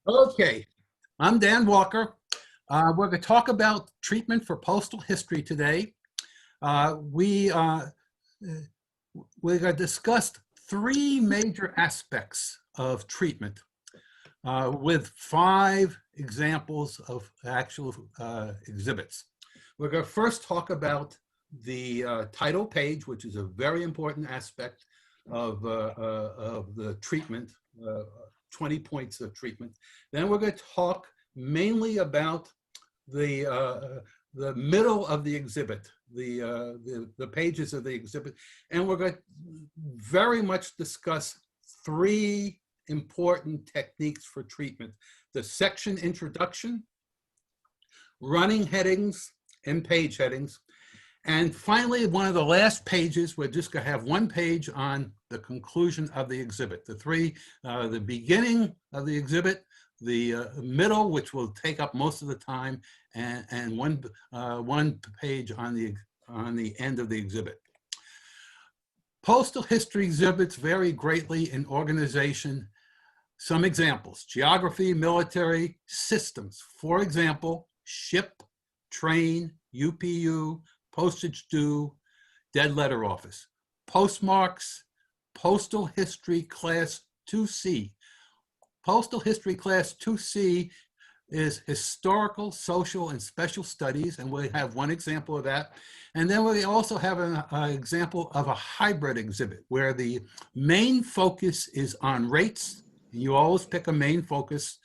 Okay, I'm Dan Walker. We're going to talk about treatment for postal history today. We're going to discuss three major aspects of treatment with 5 examples of actual exhibits. We're going to first talk about the title page, which is a very important aspect of the treatment, 20 points of treatment. Then we're going to talk mainly about the middle of the exhibit, the pages of the exhibit, and we're going to very much discuss 3 important techniques for treatment: the section introduction, running headings, and page headings. And finally, one of the last pages, we're just going to have 1 page on the conclusion of the exhibit. The beginning of the exhibit, the middle, which will take up most of the time, and one page on the end of the exhibit. Postal history exhibits vary greatly in organization. Some examples: geography, military, systems. For example, ship, train, UPU, postage due, dead letter office. Postmarks, postal history class 2C. Postal history class 2C is historical, social, and special studies, and we have 1 example of that. And then we also have an example of a hybrid exhibit where the main focus is on rates. You always pick a main focus,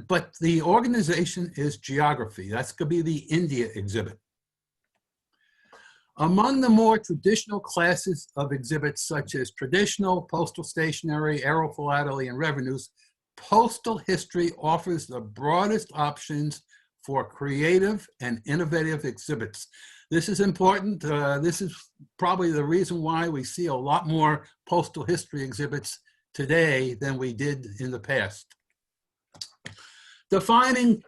but the organization is geography. That's going to be the India exhibit. Among the more traditional classes of exhibits, such as traditional, postal stationery, aerophilately, and revenues, postal history offers the broadest options for creative and innovative exhibits. This is important. This is probably the reason why we see a lot more postal history exhibits today than we did in the past. Defining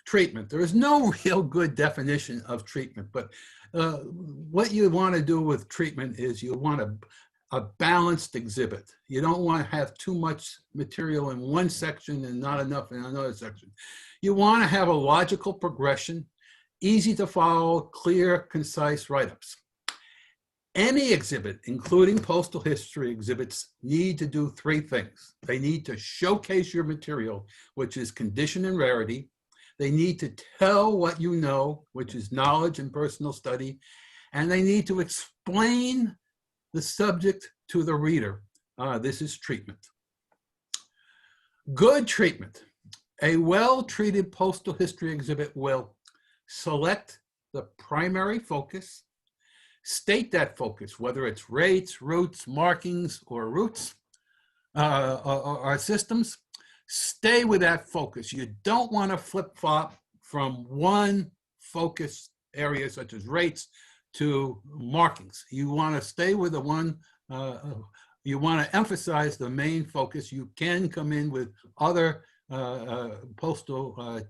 treatment. There is no real good definition of treatment, but what you want to do with treatment is you want a balanced exhibit. You don't want to have too much material in one section and not enough in another section. You want to have a logical progression, easy to follow, clear, concise write-ups. Any exhibit, including postal history exhibits, need to do 3 things. They need to showcase your material, which is condition and rarity. They need to tell what you know, which is knowledge and personal study, and they need to explain the subject to the reader. This is treatment. Good treatment. A well-treated postal history exhibit will select the primary focus, state that focus, whether it's rates, routes, markings, or routes, or systems. Stay with that focus. You don't want to flip-flop from one focus area, such as rates, to markings. You want to stay with the one, you want to emphasize the main focus. You can come in with other postal,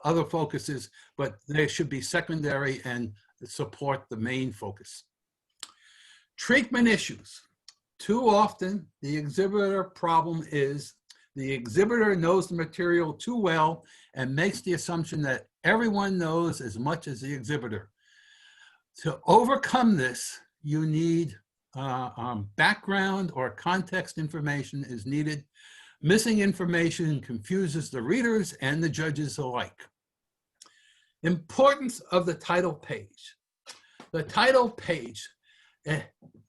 other focuses, but they should be secondary and support the main focus. Treatment issues. Too often, the exhibitor problem is the exhibitor knows the material too well and makes the assumption that everyone knows as much as the exhibitor. To overcome this, you need background or context information is needed. Missing information confuses the readers and the judges alike. Importance of the title page. The title page,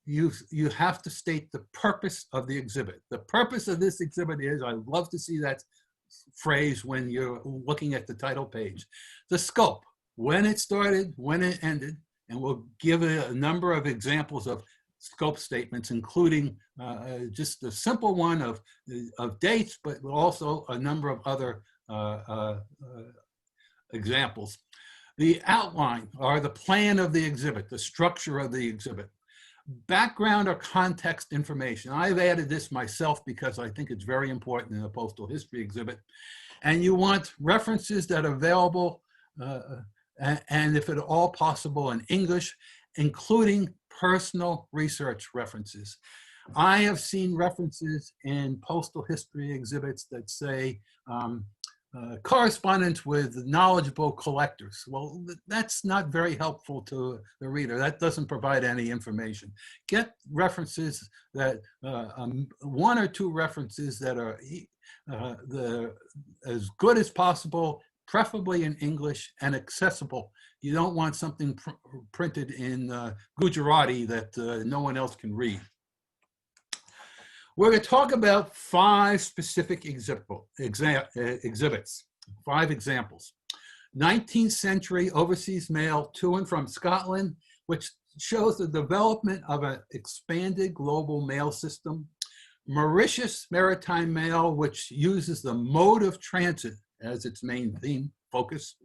you have to state the purpose of the exhibit. The purpose of this exhibit is, I love to see that phrase when you're looking at the title page. The scope, when it started, when it ended, and we'll give a number of examples of scope statements, including just a simple one of dates, but also a number of other examples. The outline or the plan of the exhibit, the structure of the exhibit. Background or context information. I've added this myself because I think it's very important in a postal history exhibit. And you want references that are available and if at all possible in English, including personal research references. I have seen references in postal history exhibits that say correspondence with knowledgeable collectors. Well, that's not very helpful to the reader. That doesn't provide any information. Get references that, one or two references that are as good as possible, preferably in English and accessible. You don't want something printed in Gujarati that no one else can read. We're going to talk about 5 specific exhibits, 5 examples. 19th century overseas mail to and from Scotland, which shows the development of an expanded global mail system. Mauritius maritime mail, which uses the mode of transit as its main theme, focus.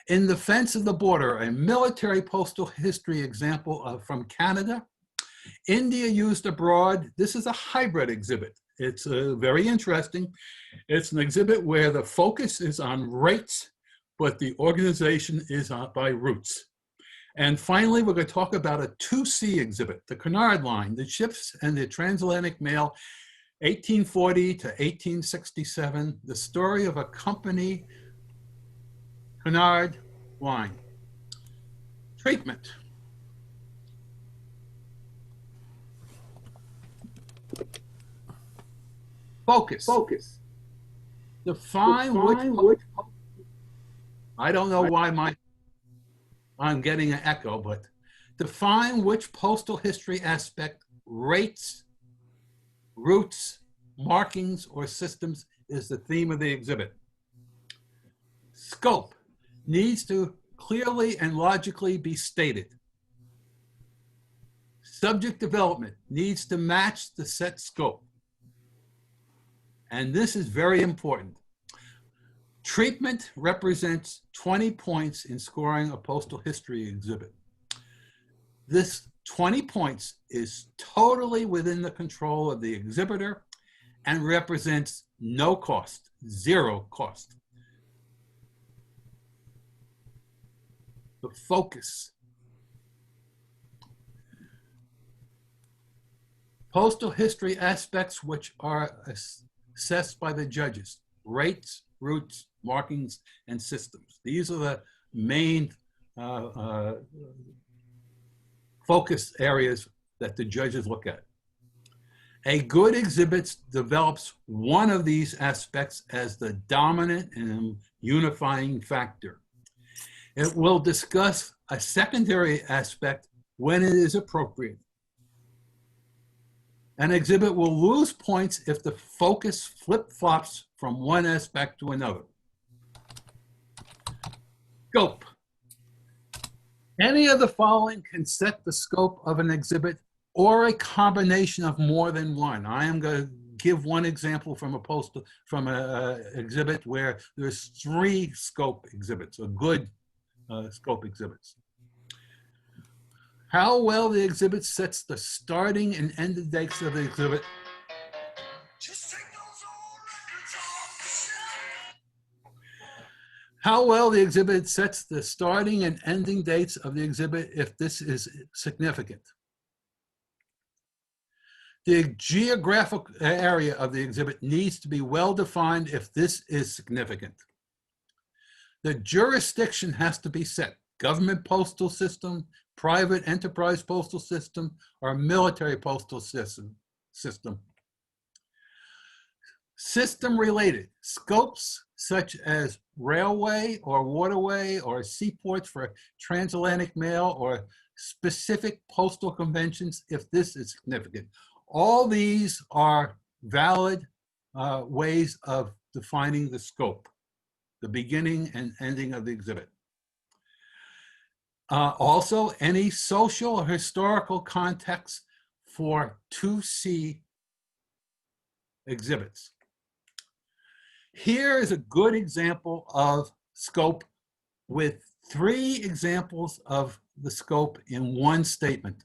In defense of the border, a military postal history example from Canada. India used abroad. This is a hybrid exhibit. It's very interesting. It's an exhibit where the focus is on rates, but the organization is by routes. And finally, we're going to talk about a 2C exhibit, the Cunard Line, the ships and the transatlantic mail, 1840 to 1867, the story of a company, Cunard Line. Treatment. Focus. Define which I don't know why I'm getting an echo, but define which postal history aspect, rates, routes, markings, or systems is the theme of the exhibit. Scope needs to clearly and logically be stated. Subject development needs to match the set scope. And this is very important. Treatment represents 20 points in scoring a postal history exhibit. This 20 points is totally within the control of the exhibitor and represents no cost, 0 cost. The focus. Postal history aspects which are assessed by the judges: rates, routes, markings, and systems. These are the main focus areas that the judges look at. A good exhibit develops one of these aspects as the dominant and unifying factor. It will discuss a secondary aspect when it is appropriate. An exhibit will lose points if the focus flip-flops from one aspect to another. Scope. Any of the following can set the scope of an exhibit or a combination of more than one. I am going to give one example from an exhibit where there's 3 scope exhibits, or good scope exhibits. How well the exhibit sets the starting and ending dates of the exhibit. How well the exhibit sets the starting and ending dates of the exhibit if this is significant. The geographic area of the exhibit needs to be well defined if this is significant. The jurisdiction has to be set: government postal system, private enterprise postal system, or military postal system. System related scopes such as railway or waterway or seaports for transatlantic mail, or specific postal conventions if this is significant. All these are valid ways of defining the scope, the beginning and ending of the exhibit. Also, any social or historical context for 2C exhibits. Here is a good example of scope with 3 examples of the scope in one statement.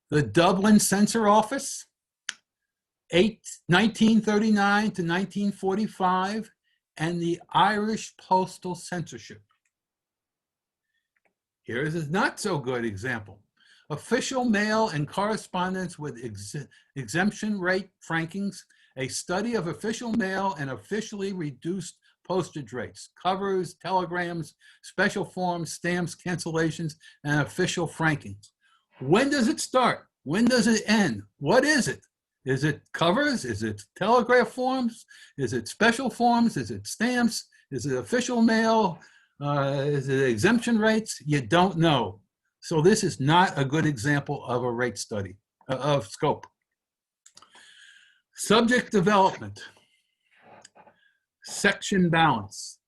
The Dublin Censor Office, 1939 to 1945, and the Irish Postal Censorship. Here is a not so good example. Official mail and correspondence with exemption rate frankings, a study of official mail and officially reduced postage rates, covers, telegrams, special forms, stamps, cancellations, and official frankings. When does it start? When does it end? What is it? Is it covers? Is it telegraph forms? Is it special forms? Is it stamps? Is it official mail? Is it exemption rates? You don't know. So this is not a good example of a rate study, of scope. Subject development. Section balance.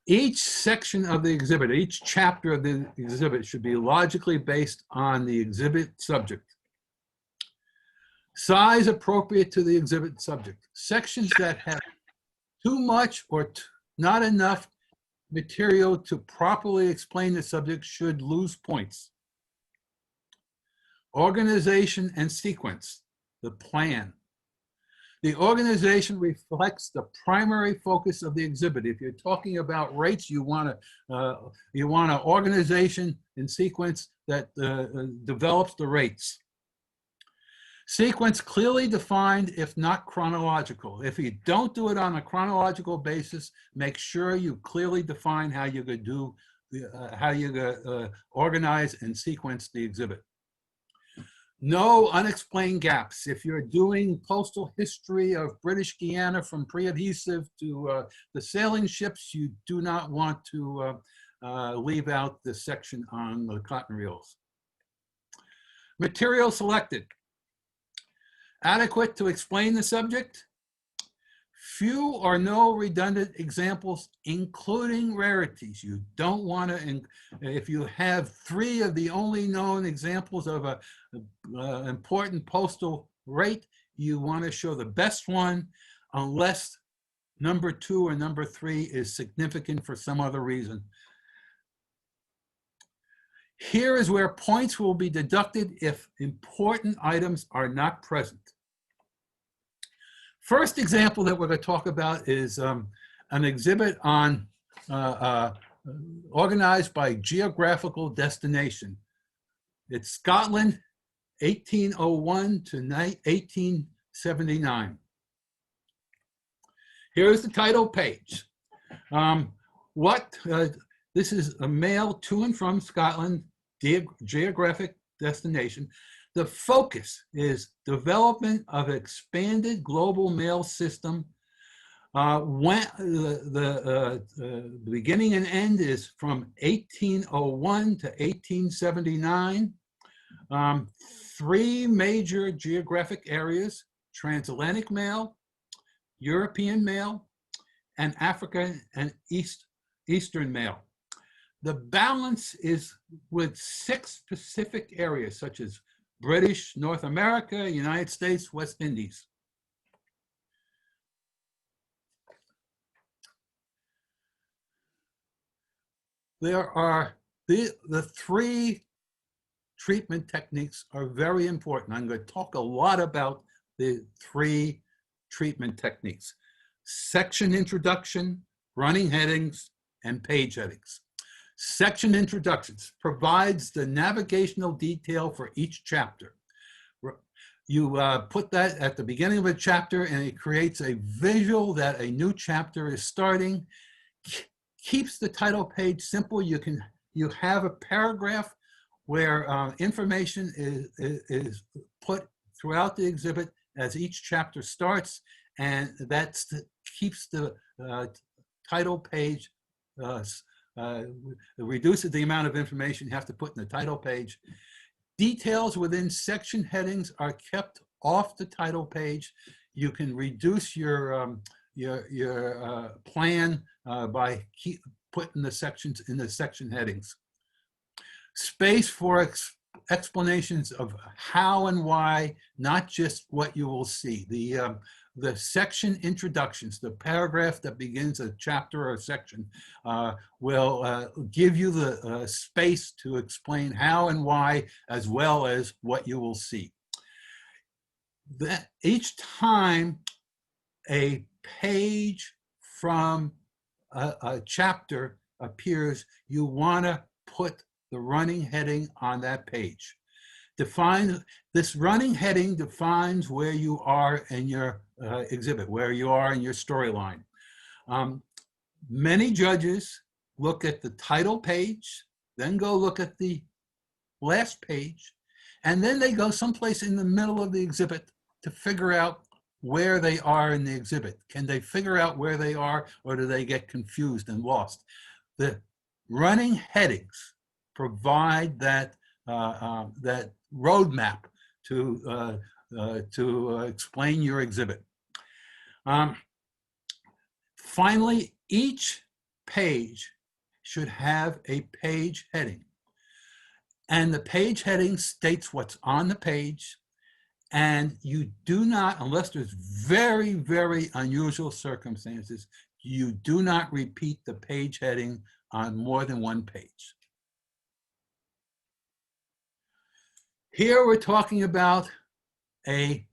Each section of the exhibit, each chapter of the exhibit should be logically based on the exhibit subject. Size appropriate to the exhibit subject. Sections that have too much or not enough material to properly explain the subject should lose points. Organization and sequence, the plan. The organization reflects the primary focus of the exhibit. If you're talking about rates, you want an organization and sequence that develops the rates. Sequence clearly defined, if not chronological. If you don't do it on a chronological basis, make sure you clearly define how you're going to do, how you're going to organize and sequence the exhibit. No unexplained gaps. If you're doing postal history of British Guiana from pre-adhesive to the sailing ships, you do not want to leave out the section on the cotton reels. Material selected. Adequate to explain the subject. Few or no redundant examples, including rarities. You don't want to, if you have 3 of the only known examples of an important postal rate, you want to show the best one unless number 2 or number 3 is significant for some other reason. Here is where points will be deducted if important items are not present. First example that we're going to talk about is an exhibit on organized by geographical destination. It's Scotland, 1801 to 1879. Here's the title page. This is a mail to and from Scotland, geographic destination. The focus is development of expanded global mail system. When the beginning and end is from 1801 to 1879. 3 major geographic areas: transatlantic mail, European mail, and Africa and Eastern mail. The balance is with 6 specific areas, such as British, North America, United States, West Indies. There are the 3 treatment techniques are very important. I'm going to talk a lot about the 3 treatment techniques: section introduction, running headings, and page headings. Section introductions provides the navigational detail for each chapter. You put that at the beginning of a chapter and it creates a visual that a new chapter is starting. Keeps the title page simple. You have a paragraph where information is put throughout the exhibit as each chapter starts, and that keeps the title page reduces the amount of information you have to put in the title page. Details within section headings are kept off the title page. You can reduce your plan by putting the sections in the section headings. Space for explanations of how and why, not just what you will see. The section introductions, the paragraph that begins a chapter or a section, will give you the space to explain how and why, as well as what you will see. Each time a page from a chapter appears, you want to put the running heading on that page. This running heading defines where you are in your exhibit, where you are in your storyline. Many judges look at the title page, then go look at the last page, and then they go someplace in the middle of the exhibit to figure out where they are in the exhibit. Can they figure out where they are, or do they get confused and lost? The running headings provide that that roadmap to explain your exhibit. Finally, each page should have a page heading, and the page heading states what's on the page. And you do not, unless there's very, very unusual circumstances, you do not repeat the page heading on more than one page. Here we're talking about a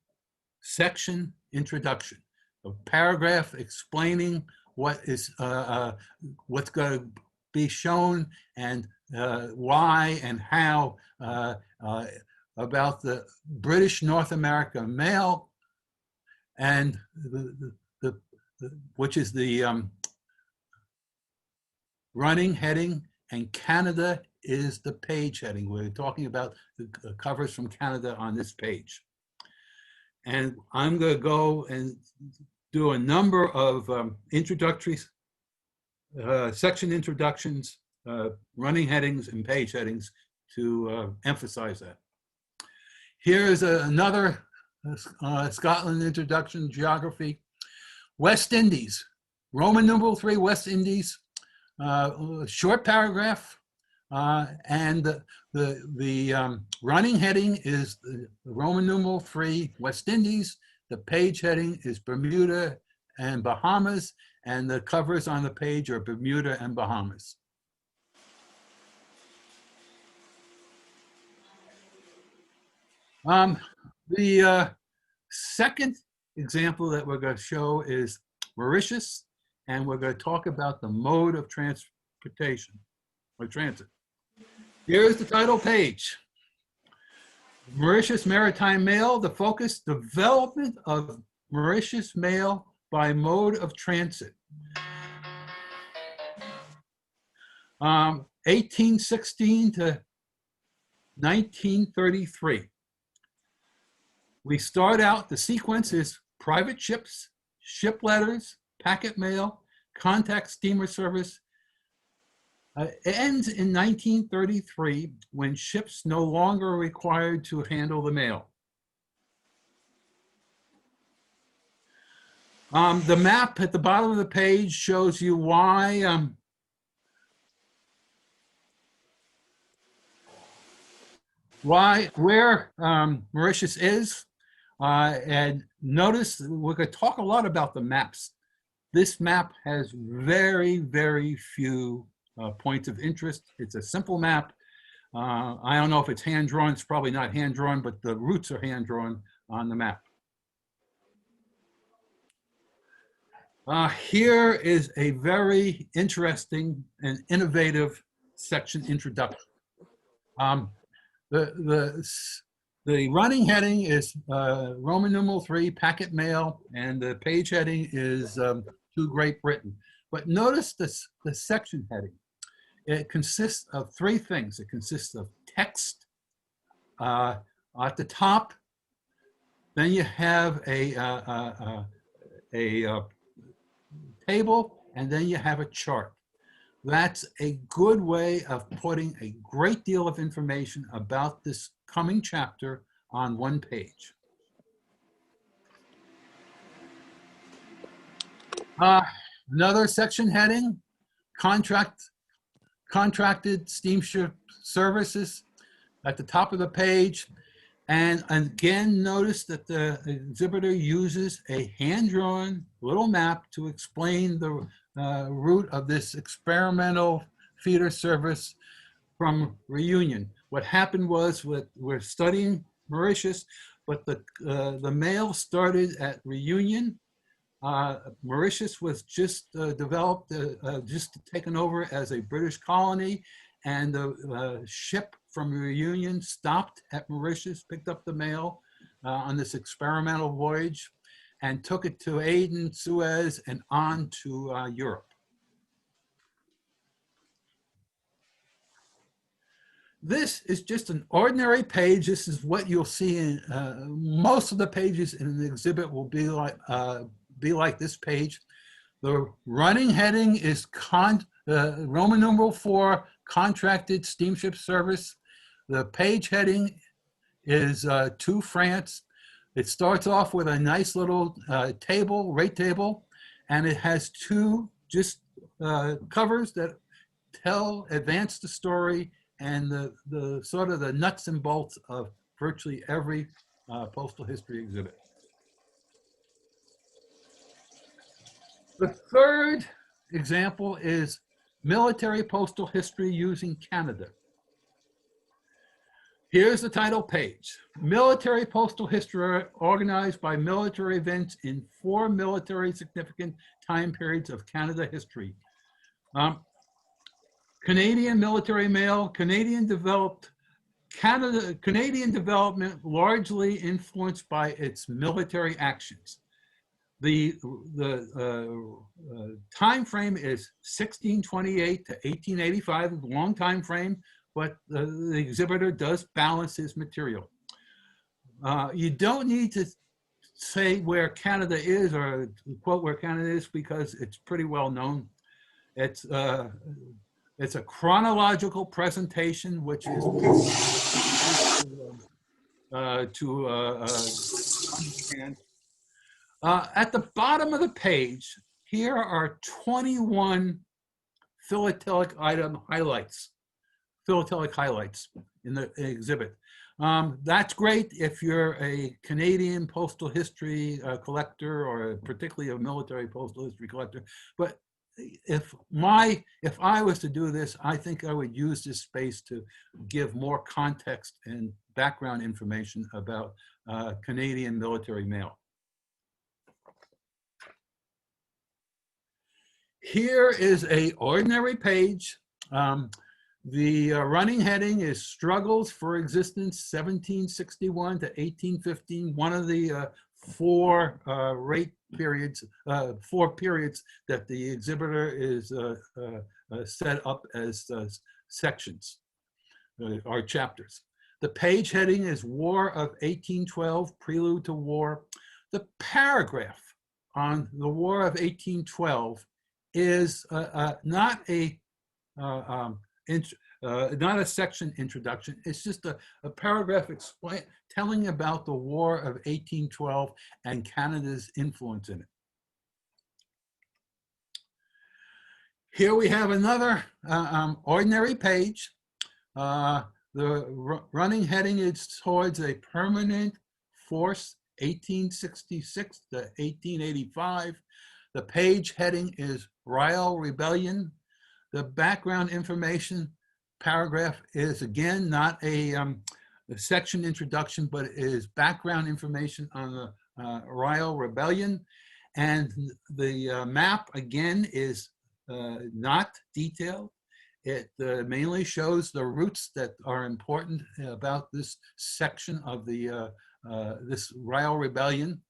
section introduction, a paragraph explaining what is what's going to be shown and why and how about the British North America mail, and which is the running heading, and Canada is the page heading. We're talking about the covers from Canada on this page. And I'm going to go and do a number of introductory section introductions, running headings and page headings to emphasize that. Here is another Scotland introduction, geography. West Indies, Roman numeral 3, West Indies, short paragraph, and the running heading is the Roman numeral 3, West Indies. The page heading is Bermuda and Bahamas, and the covers on the page are Bermuda and Bahamas. The second example that we're going to show is Mauritius, and we're going to talk about the mode of transportation or transit. Here's the title page. Mauritius Maritime Mail, the focus, development of Mauritius mail by mode of transit. 1816 to 1933. We start out, the sequence is private ships, ship letters, packet mail, contact steamer service. It ends in 1933 when ships no longer are required to handle the mail. The map at the bottom of the page shows you why where Mauritius is. And notice we're going to talk a lot about the maps. This map has very, very few points of interest. It's a simple map. I don't know if it's hand-drawn. It's probably not hand-drawn, but the routes are hand-drawn on the map. Here is a very interesting and innovative section introduction. The running heading is Roman numeral 3, packet mail, and the page heading is to Great Britain. But notice this, the section heading. It consists of three things. It consists of text at the top. Then you have a table, and then you have a chart. That's a good way of putting a great deal of information about this coming chapter on one page. Another section heading, contracted steamship services at the top of the page. And again, notice that the exhibitor uses a hand-drawn little map to explain the route of this experimental feeder service from Reunion. What happened was we're studying Mauritius, but the mail started at Reunion. Mauritius was just developed, just taken over as a British colony, and the ship from Reunion stopped at Mauritius, picked up the mail on this experimental voyage, and took it to Aden, Suez, and on to Europe. This is just an ordinary page. This is what you'll see in most of the pages in an exhibit will be like this page. The running heading is Roman numeral 4, contracted steamship service. The page heading is to France. It starts off with a nice little table, rate table, and it has two just covers that advance the story and the sort of the nuts and bolts of virtually every postal history exhibit. The third example is military postal history using Canada. Here's the title page. Military postal history organized by military events in 4 military significant time periods of Canada history. Canadian military mail, Canadian development largely influenced by its military actions. The time frame is 1628 to 1885, a long time frame, but the exhibitor does balance his material. You don't need to say where Canada is or quote where Canada is because it's pretty well known. It's a chronological presentation, which is to understand. At the bottom of the page, here are 21 philatelic highlights in the exhibit. That's great if you're a Canadian postal history collector or particularly a military postal history collector. But if I was to do this, I think I would use this space to give more context and background information about Canadian military mail. Here is an ordinary page. The running heading is Struggles for Existence 1761 to 1815, one of the 4 periods that the exhibitor is set up as sections or chapters. The page heading is War of 1812, Prelude to War. The paragraph on the War of 1812 is not a section introduction. It's just a paragraph telling about the War of 1812 and Canada's influence in it. Here we have another ordinary page. The running heading is towards a permanent force, 1866 to 1885. The page heading is Riel Rebellion. The background information paragraph is again not a section introduction, but it is background information on the Riel Rebellion. And the map again is not detailed. It mainly shows the routes that are important about this section of the this Riel Rebellion.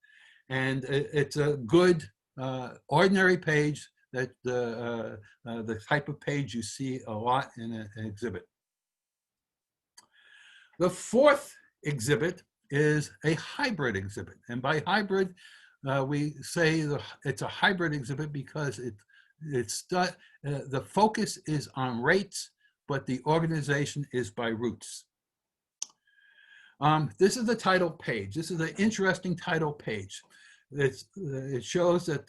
And it's a good ordinary page that the type of page you see a lot in an exhibit. The fourth exhibit is a hybrid exhibit. And by hybrid, we say it's a hybrid exhibit because the focus is on rates, but the organization is by routes. This is the title page. This is an interesting title page. It shows that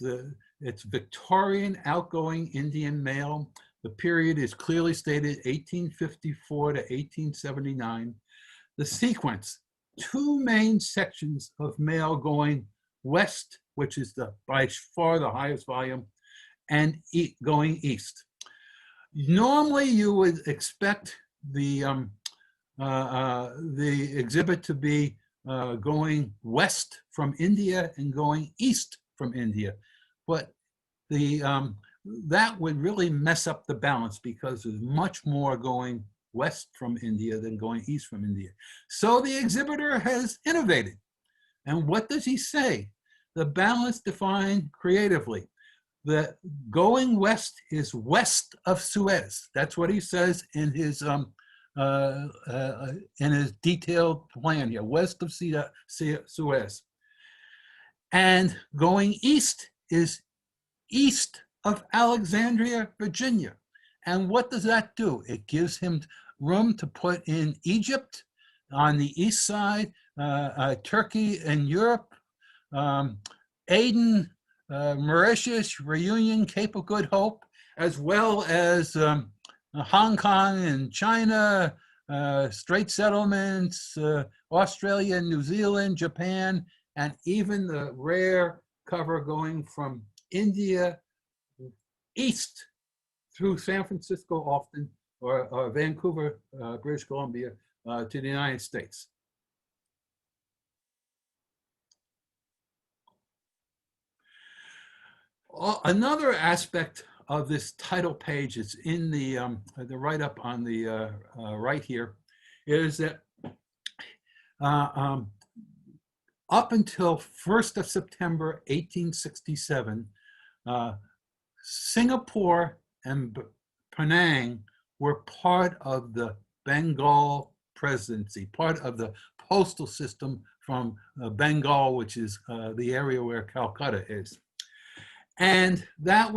it's Victorian outgoing Indian mail. The period is clearly stated 1854 to 1879. The sequence, 2 main sections of mail going west, which is by far the highest volume, and going east. Normally you would expect the exhibit to be going west from India and going east from India. But the that would really mess up the balance because there's much more going west from India than going east from India. So the exhibitor has innovated. And what does he say? The balance defined creatively. The going west is west of Suez. That's what he says in his detailed plan here, west of Suez. And going east is east of Alexandria, Virginia. And what does that do? It gives him room to put in Egypt on the east side, Turkey and Europe, Aden, Mauritius, Reunion, Cape of Good Hope, as well as Hong Kong and China, Strait settlements, Australia, New Zealand, Japan, and even the rare cover going from India east through San Francisco often, or Vancouver, British Columbia, to the United States. Another aspect of this title page is in the write-up on the right here, is that up until 1st of September 1867, Singapore and Penang were part of the Bengal presidency, part of the postal system from Bengal, which is the area where Calcutta is. And that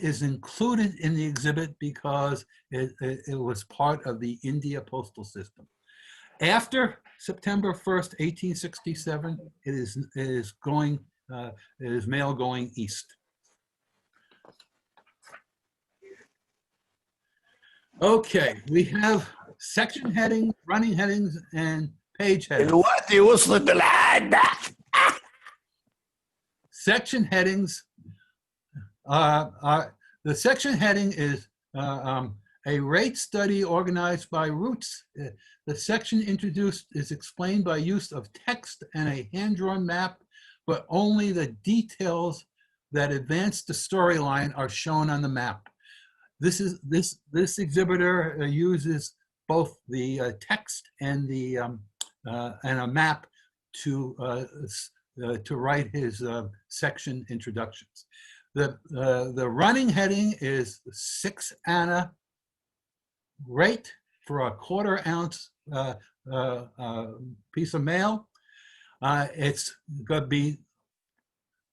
is included in the exhibit because it was part of the India postal system. After September 1st, 1867, it is mail going east. Okay, we have section headings, running headings, and page headings. دلوقتي وصلت العادة. Section headings, the section heading is a rate study organized by routes. The section introduced is explained by use of text and a hand-drawn map, but only the details that advance the storyline are shown on the map. This exhibitor uses both the text and a map to write his section introductions. The running heading is 6 Anna rate for a 1/4 ounce piece of mail. It's going to be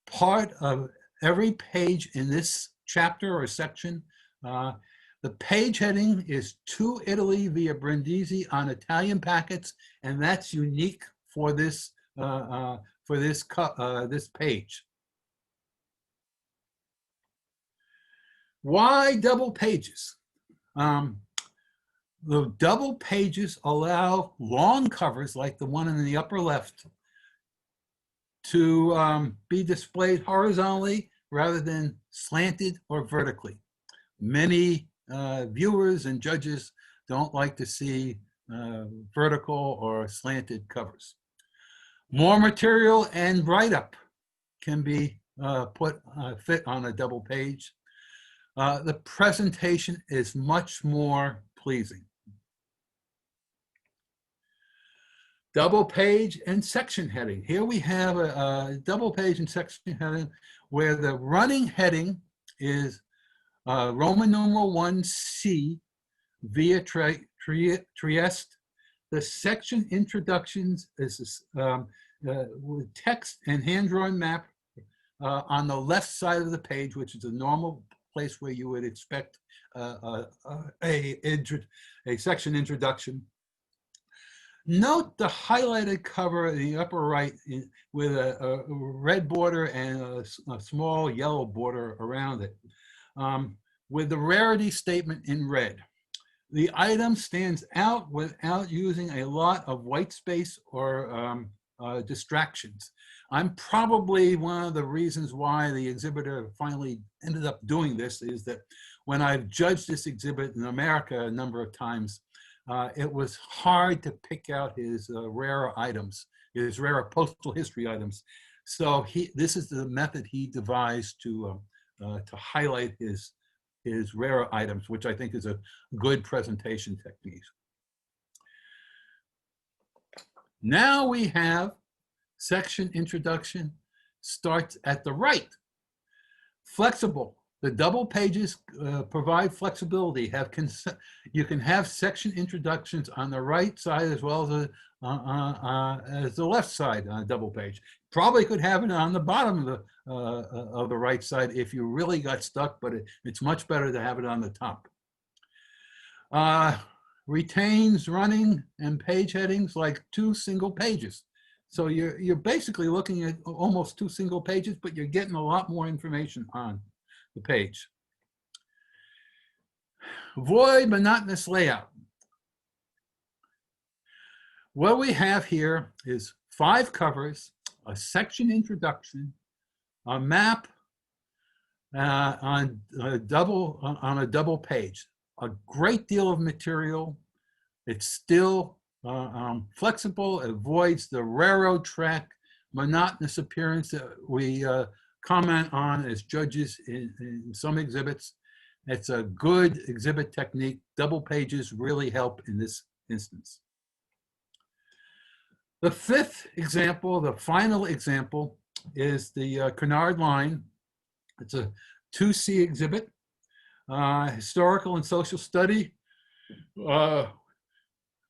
part of every page in this chapter or section. The page heading is to Italy via Brindisi on Italian packets, and that's unique for this this page. Why double pages? The double pages allow long covers like the one in the upper left to be displayed horizontally rather than slanted or vertically. Many viewers and judges don't like to see vertical or slanted covers. More material and write-up can be fit on a double page. The presentation is much more pleasing. Double page and section heading. Here we have a double page and section heading where the running heading is Roman numeral 1C via Trieste. The section introductions is with text and hand-drawn map on the left side of the page, which is a normal place where you would expect a section introduction. Note the highlighted cover in the upper right with a red border and a small yellow border around it, with the rarity statement in red. The item stands out without using a lot of white space or distractions. I'm probably one of the reasons why the exhibitor finally ended up doing this is that when I've judged this exhibit in America a number of times, it was hard to pick out his rarer items, his rarer postal history items. So this is the method he devised to to highlight his rarer items, which I think is a good presentation technique. Now we have section introduction starts at the right. Flexible. The double pages provide flexibility. You can have section introductions on the right side as well as the left side on a double page. Probably could have it on the bottom of the right side if you really got stuck, but it's much better to have it on the top. Retains running and page headings like 2 single pages. So you're basically looking at almost 2 single pages, but you're getting a lot more information on the page. Avoid monotonous layout. What we have here is 5 covers, a section introduction, a map on a double page. A great deal of material. It's still flexible, avoids the railroad track, monotonous appearance that we comment on as judges in some exhibits. It's a good exhibit technique. Double pages really help in this instance. The 5th example, the final example, is the Cunard line. It's a 2C exhibit, historical and social study. We're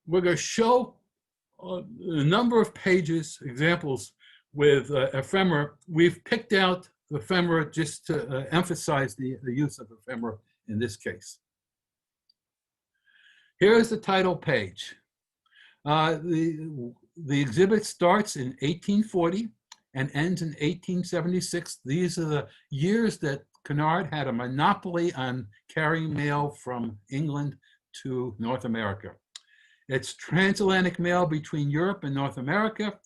going to show a number of pages, examples with ephemera. We've picked out ephemera just to emphasize the use of ephemera in this case. Here's the title page. The exhibit starts in 1840 and ends in 1876. These are the years that Cunard had a monopoly on carrying mail from England to North America. It's transatlantic mail between Europe and North America.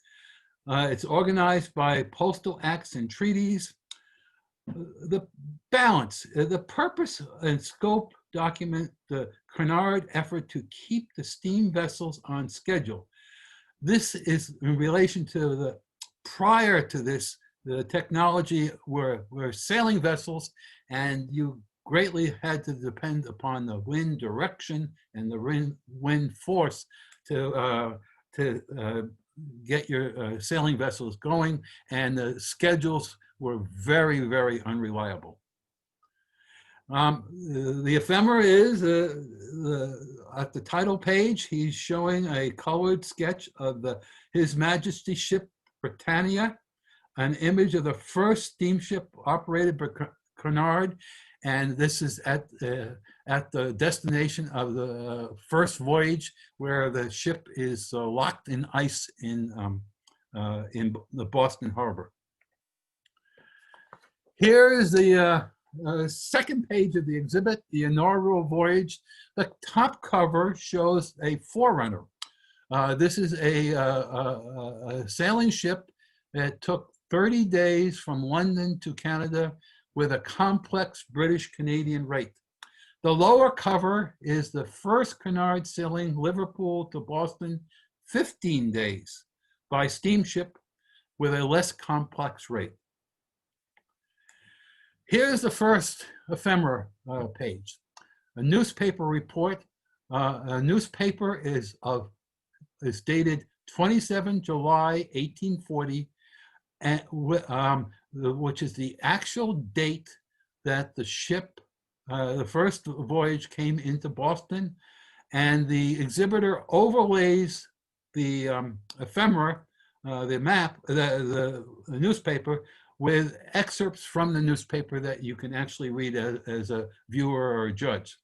It's organized by postal acts and treaties. The balance, the purpose and scope document the Cunard effort to keep the steam vessels on schedule. This is in relation to the prior to this, the technology were sailing vessels, and you greatly had to depend upon the wind direction and the wind force to get your sailing vessels going, and the schedules were very, very unreliable. The ephemera is at the title page. He's showing a colored sketch of His Majesty's ship Britannia, an image of the first steamship operated by Cunard, and this is at the destination of the first voyage, where the ship is locked in ice in the Boston Harbor. Here is the second page of the exhibit, the inaugural voyage. The top cover shows a forerunner. This is a sailing ship that took 30 days from London to Canada with a complex British-Canadian rate. The lower cover is the first Cunard sailing Liverpool to Boston, 15 days by steamship with a less complex rate. Here's the first ephemera page, a newspaper report. A newspaper is dated 27 July 1840, and, which is the actual date that the ship, the first voyage, came into Boston, and the exhibitor overlays the ephemera, the map, the newspaper, with excerpts from the newspaper that you can actually read as a viewer or a judge.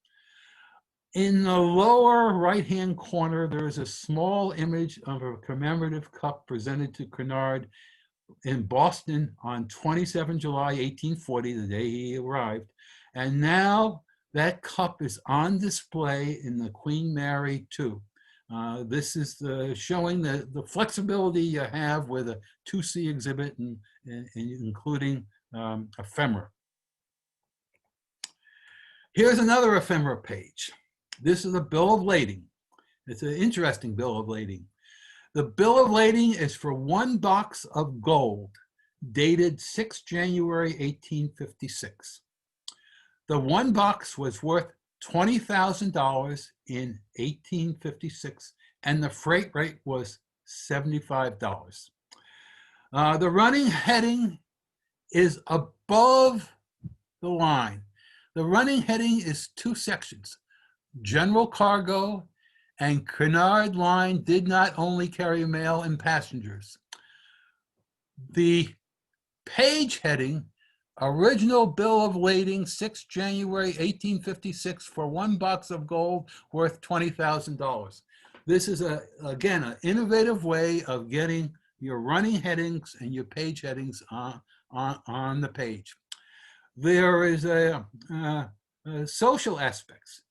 In the lower right-hand corner, there is a small image of a commemorative cup presented to Cunard in Boston on 27 July 1840, the day he arrived. And now that cup is on display in the Queen Mary II. This is showing the flexibility you have with a 2C exhibit, and including ephemera. Here's another ephemera page. This is a bill of lading. It's an interesting bill of lading. The bill of lading is for 1 box of gold, dated 6 January 1856. The one box was worth $20,000 in 1856, and the freight rate was $75. The running heading is above the line. The running heading is two sections: general cargo and Cunard Line did not only carry mail and passengers. The page heading, original bill of lading, 6 January 1856 for one box of gold worth $20,000. This is, again, an innovative way of getting your running headings and your page headings on the page. There is social aspects.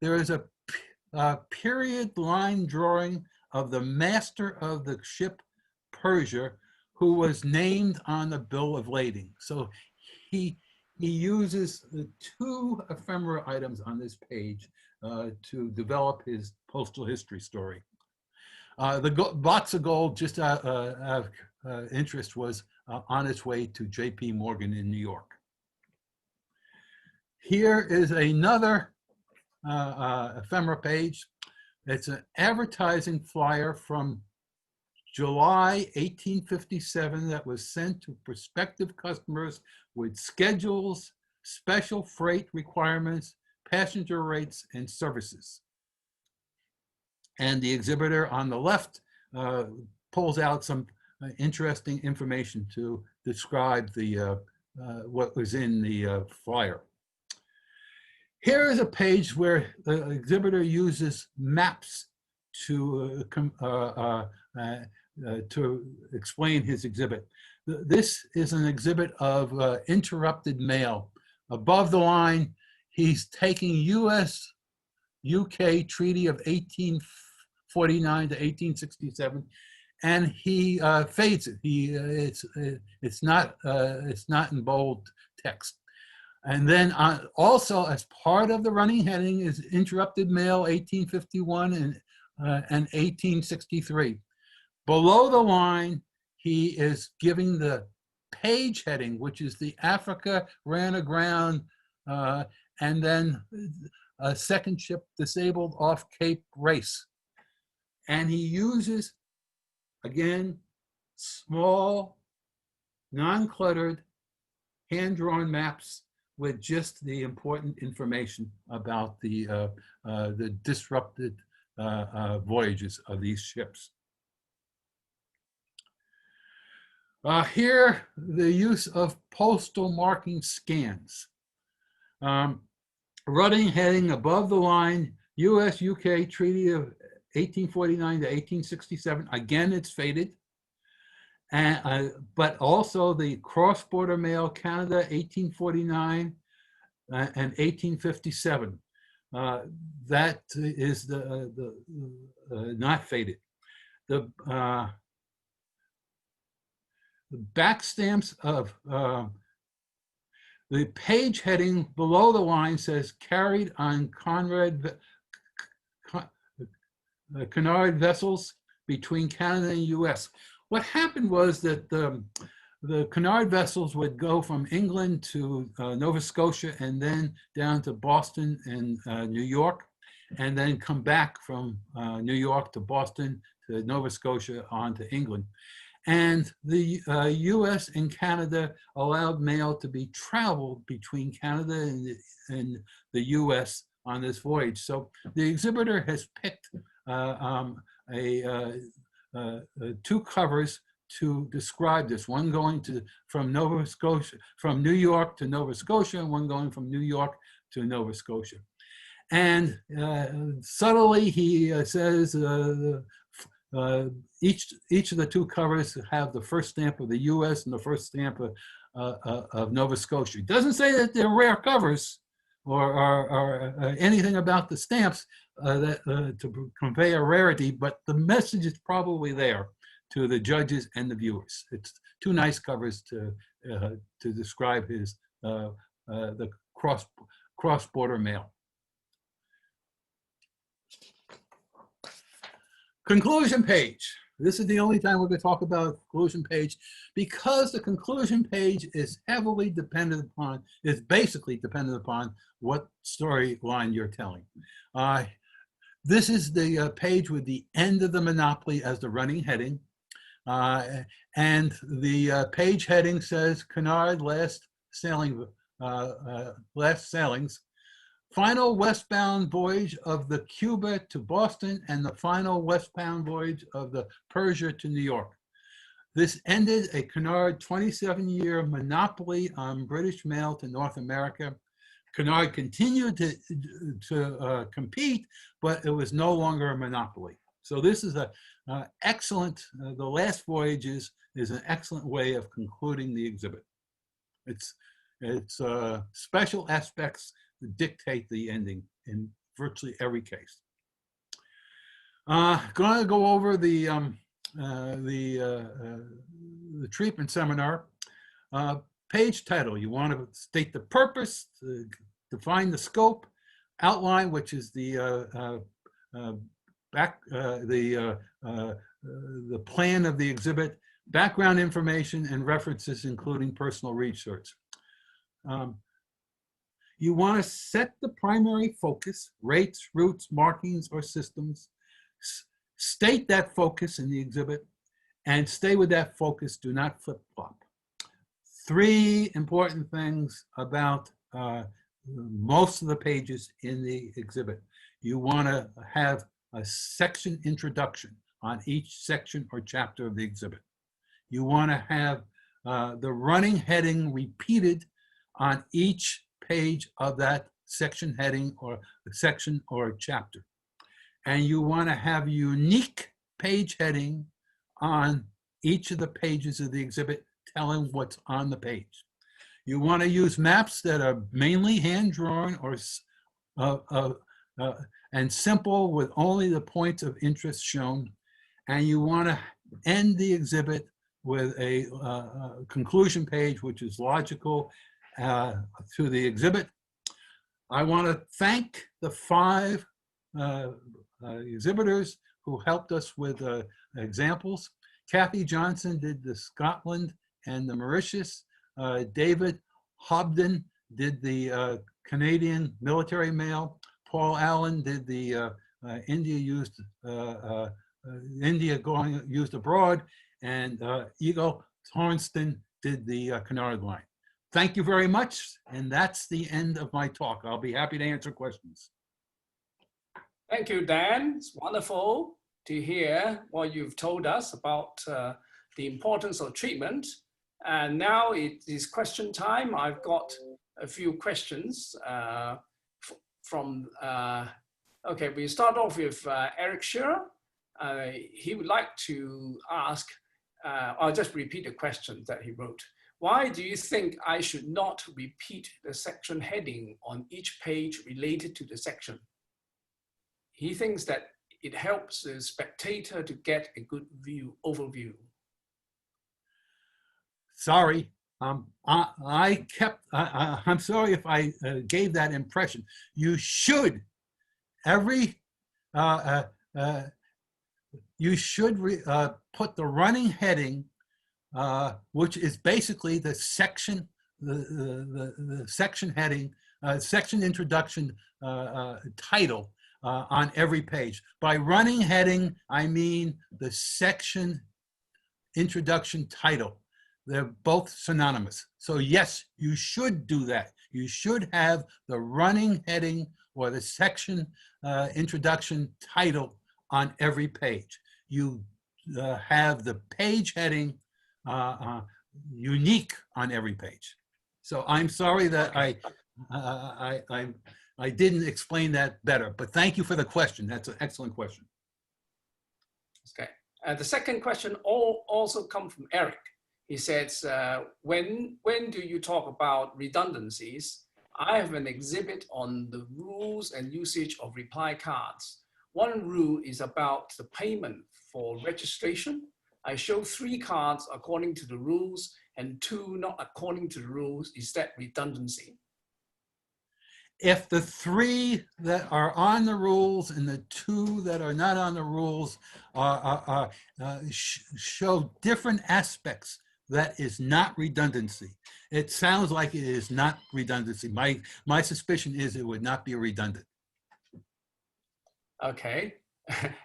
There is a period line drawing of the master of the ship Persia, who was named on the bill of lading. So he uses the two ephemera items on this page to develop his postal history story. The box of gold, just out of interest, was on its way to J.P. Morgan in New York. Here is another ephemera page. It's an advertising flyer from July 1857 that was sent to prospective customers with schedules, special freight requirements, passenger rates, and services. And the exhibitor on the left pulls out some interesting information to describe the what was in the flyer. Here is a page where the exhibitor uses maps to explain his exhibit. This is an exhibit of interrupted mail. Above the line, he's taking US-UK Treaty of 1849 to 1867, and he fades it. It's not in bold text. And then also, as part of the running heading, is interrupted mail 1851 and 1863. Below the line, he is giving the page heading, which is the Africa ran aground, and then a second ship disabled off Cape Race. And he uses, again, small, non-cluttered, hand-drawn maps with just the important information about the disrupted voyages of these ships. Here, the use of postal marking scans. Running heading above the line, US-UK Treaty of 1849 to 1867. Again, it's faded. But also the cross-border mail, Canada, 1849 and 1857. That is the not faded. The back stamps of the page heading below the line says carried on Cunard vessels between Canada and US. What happened was that the Cunard vessels would go from England to Nova Scotia and then down to Boston and New York, and then come back from New York to Boston to Nova Scotia on to England. And the US and Canada allowed mail to be traveled between Canada and the US on this voyage. So the exhibitor has picked two covers to describe this, one going from Nova Scotia, from New York to Nova Scotia, and one going from New York to Nova Scotia. And subtly, he says each of the two covers have the first stamp of the US and the first stamp of Nova Scotia. It doesn't say that they're rare covers or anything about the stamps to convey a rarity, but the message is probably there to the judges and the viewers. It's two nice covers to describe his the cross-border mail. Conclusion page. This is the only time we're going to talk about conclusion page, because the conclusion page is heavily dependent upon, is basically dependent upon what storyline you're telling. This is the page with the end of the monopoly as the running heading. And the page heading says Cunard last sailings, final westbound voyage of the Cuba to Boston, and the final westbound voyage of the Persia to New York. This ended a Cunard 27-year monopoly on British mail to North America. Cunard continued to compete, but it was no longer a monopoly. So this is a excellent, the last voyages is an excellent way of concluding the exhibit. It's special aspects that dictate the ending in virtually every case. Going to go over the treatment seminar. Page title, you want to state the purpose, define the scope, outline, which is the plan of the exhibit, background information, and references, including personal research. You want to set the primary focus, rates, routes, markings, or systems. State that focus in the exhibit and stay with that focus. Do not flip-flop. 3 important things about most of the pages in the exhibit. You want to have a section introduction on each section or chapter of the exhibit. You want to have the running heading repeated on each page of that section heading or section or chapter. And you want to have unique page heading on each of the pages of the exhibit telling what's on the page. You want to use maps that are mainly hand-drawn or and simple with only the points of interest shown. And you want to end the exhibit with a conclusion page, which is logical to the exhibit. I want to thank the 5 exhibitors who helped us with examples. Kathy Johnson did the Scotland and the Mauritius. David Hobden did the Canadian military mail. Paul Allen did the India used abroad, and Eagle Tornston did the Cunard line. Thank you very much, and that's the end of my talk. I'll be happy to answer questions. Thank you, Dan. It's wonderful to hear what you've told us about the importance of treatment. And now it is question time. I've got a few questions from, okay, we start off with Eric Shearer. He would like to ask, I'll just repeat the question that he wrote. Why do you think I should not repeat the section heading on each page related to the section? He thinks that it helps the spectator to get a good overview. Sorry, I'm sorry if I gave that impression. You should, you should put the running heading, which is basically the section, the section heading, section introduction title on every page. By running heading, I mean the section introduction title. They're both synonymous. So yes, you should do that. You should have the running heading or the section introduction title on every page. You have the page heading unique on every page. So I'm sorry that I didn't explain that better, but thank you for the question. That's an excellent question. Okay. The second question also comes from Eric. He says, when do you talk about redundancies? I have an exhibit on the rules and usage of reply cards. One rule is about the payment for registration. I show 3 cards according to the rules and 2 not according to the rules. Is that redundancy? if the 3 that are on the rules and the 2 that are not on the rules show different aspects, that is not redundancy. It sounds like it is not redundancy. My suspicion is it would not be redundant. Okay.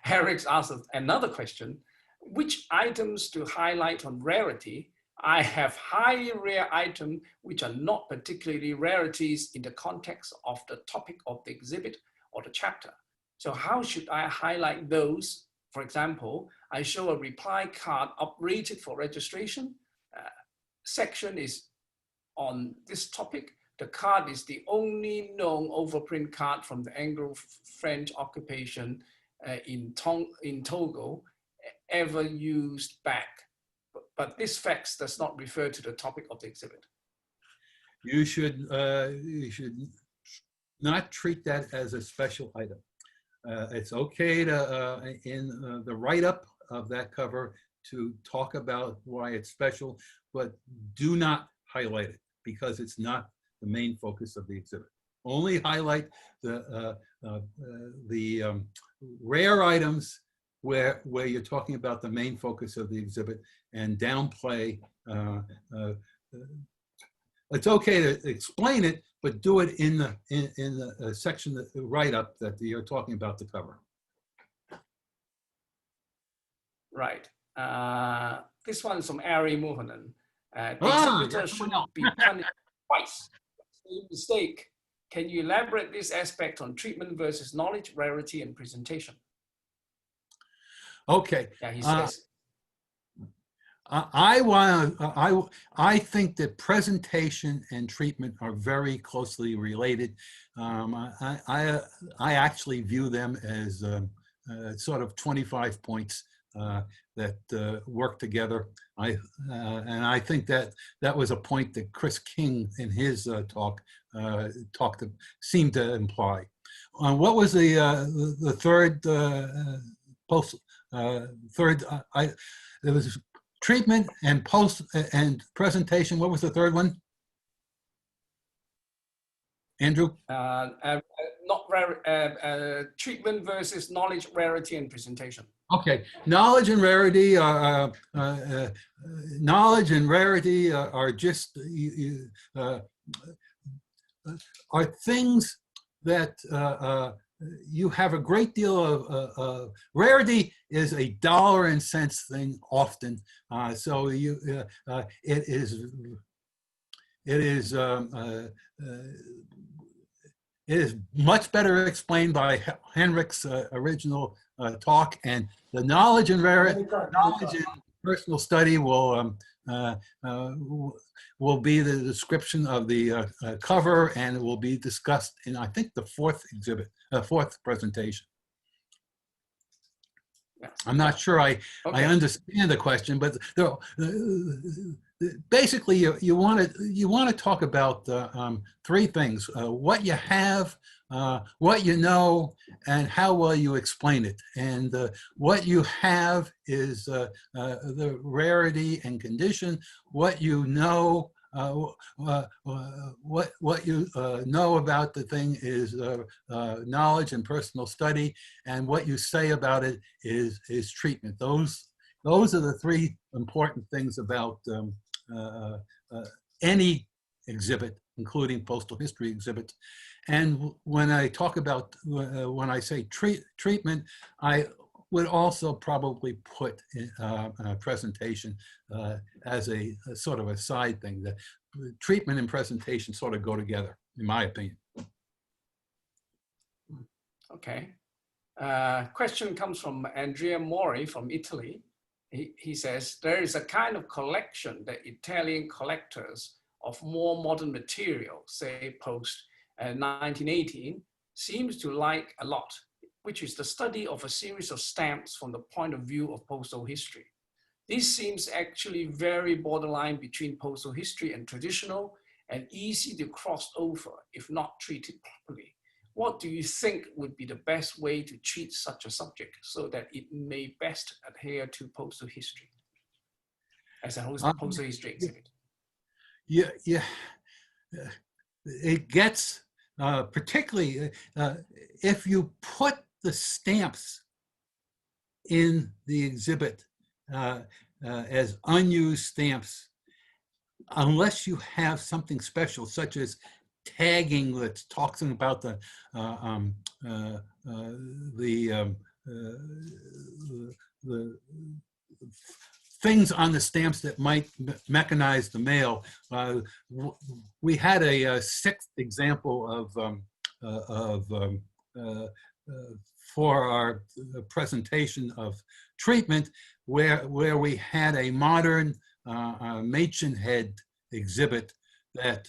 Eric's asked another question. Which items to highlight on rarity? I have highly rare items which are not particularly rarities in the context of the topic of the exhibit or the chapter. So how should I highlight those? For example, I show a reply card uprated for registration. Section is on this topic. The card is the only known overprint card from the Anglo-French occupation in Togo ever used back. But this fact does not refer to the topic of the exhibit. You should not treat that as a special item. It's okay to, in the write-up of that cover, to talk about why it's special, but do not highlight it because it's not the main focus of the exhibit. Only highlight the rare items where you're talking about the main focus of the exhibit, and downplay. It's okay to explain it, but do it in the section, the write-up that you're talking about the cover. Right. This one is from Ari Mohanan. The exhibitor should be punished twice. Same mistake. Can you elaborate this aspect on treatment versus knowledge, rarity, and presentation? Okay. Yeah, he says. I think that presentation and treatment are very closely related. I actually view them as sort of 25 points that work together. And I think that was a point that Chris King in his talk seemed to imply. What was the third there was treatment and and presentation. What was the third one? Andrew? Treatment versus knowledge, rarity, and presentation. Okay, knowledge and rarity are just are things that you have a great deal of. Rarity is a dollar and cents thing often, so it is much better explained by Henrik's original talk, and the knowledge and personal study will be the description of the cover, and it will be discussed in, I think, the fourth presentation. Yes. I'm not sure I understand the question, but basically you want to talk about 3 things: what you have, what you know, and how well you explain it. And what you have is the rarity and condition. What you know, what you know about the thing is knowledge and personal study, and what you say about it is treatment. Those are the 3 important things about any exhibit, including postal history exhibits. And when I talk about, when I say treatment, I would also probably put a presentation as a sort of a side thing. The treatment and presentation sort of go together, in my opinion. Okay. Question comes from Andrea Mori from Italy. He says, there is a kind of collection that Italian collectors of more modern material, say post 1918, seems to like a lot, which is the study of a series of stamps from the point of view of postal history. This seems actually very borderline between postal history and traditional, and easy to cross over if not treated properly. What do you think would be the best way to treat such a subject so that it may best adhere to postal history as a postal history exhibit? Yeah, it gets particularly if you put the stamps in the exhibit as unused stamps, unless you have something special, such as tagging that's talking about the things on the stamps that might mechanize the mail. We had a sixth example for our presentation of treatment, where we had a modern Machen head exhibit that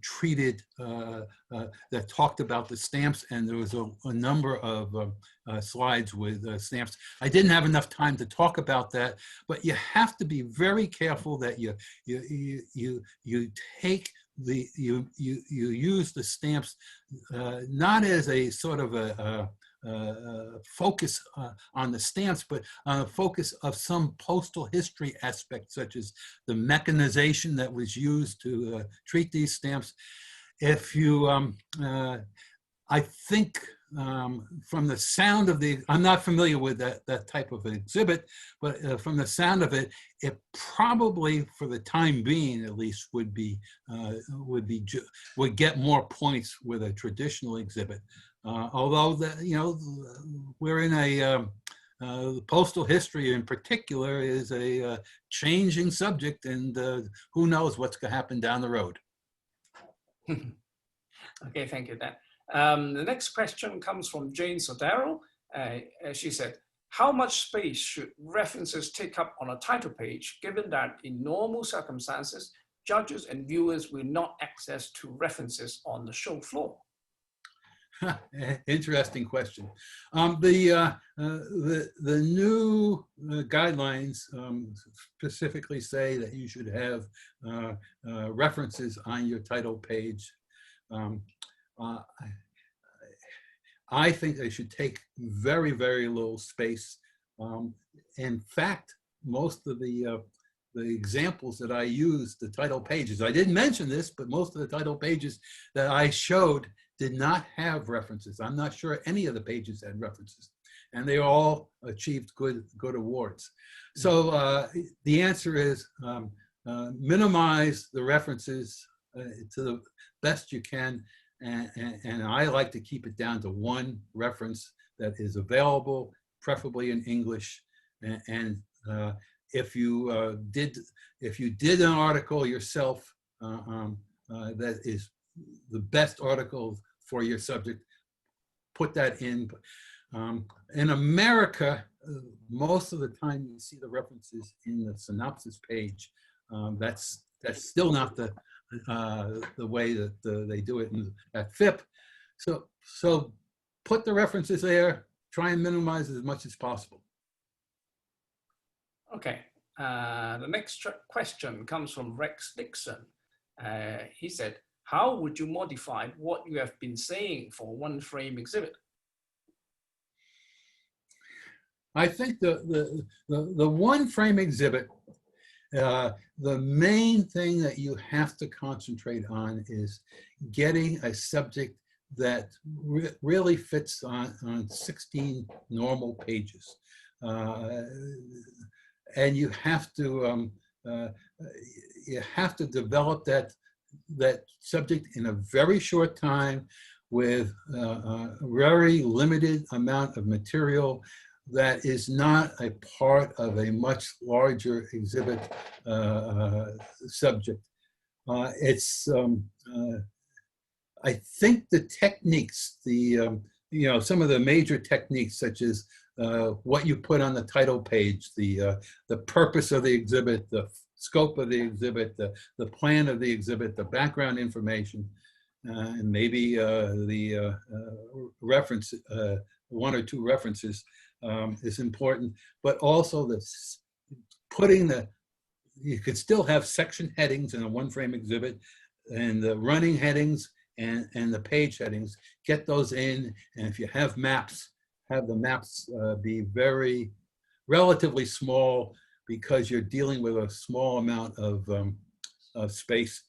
treated, that talked about the stamps, and there was a number of slides with stamps. I didn't have enough time to talk about that, but you have to be very careful that you take the, you use the stamps not as a sort of a focus on the stamps, but on a focus of some postal history aspect, such as the mechanization that was used to treat these stamps. If you, I think from the sound of the, I'm not familiar with that type of exhibit, but from the sound of it, it probably, for the time being at least, would get more points with a traditional exhibit. Although we're in a postal history in particular is a changing subject, and who knows what's going to happen down the road. Okay, thank you, Dan. The next question comes from Jane Sodaro. She said, how much space should references take up on a title page, given that in normal circumstances, judges and viewers will not access to references on the show floor? Interesting question. The new guidelines specifically say that you should have references on your title page. I think they should take very, very little space. In fact, most of the examples that I used, the title pages, I didn't mention this, but most of the title pages that I showed did not have references. I'm not sure any of the pages had references, and they all achieved good awards. So the answer is minimize the references to the best you can, and I like to keep it down to one reference that is available, preferably in English. And if you did an article yourself that is the best article for your subject, put that in. In America, most of the time you see the references in the synopsis page. That's still not the way that they do it at FIP. So put the references there, try and minimize as much as possible. Okay, the next question comes from Rex Dixon. He said, how would you modify what you have been saying for one frame exhibit? I think the one frame exhibit, the main thing that you have to concentrate on is getting a subject that really fits on 16 normal pages. And you have to develop that subject in a very short time with a very limited amount of material that is not a part of a much larger exhibit subject. I think the techniques, some of the major techniques, such as what you put on the title page, the purpose of the exhibit, the scope of the exhibit, the plan of the exhibit, the background information, and maybe the reference, one or two references is important, but also you could still have section headings in a one frame exhibit, and the running headings and the page headings, get those in. And if you have maps, have the maps be relatively small, because you're dealing with a small amount of space.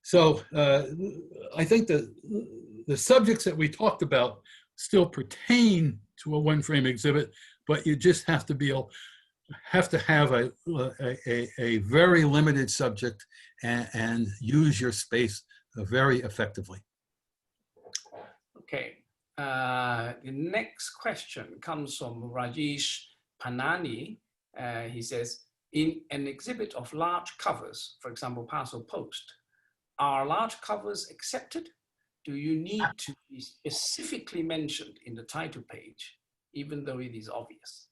So I think the subjects that we talked about still pertain to a one-frame exhibit, but you just have to have a very limited subject and use your space very effectively. Okay. The next question comes from Rajesh Panani. He says, in an exhibit of large covers, for example, parcel post, are large covers accepted? Do you need to be specifically mentioned in the title page, even though it is obvious?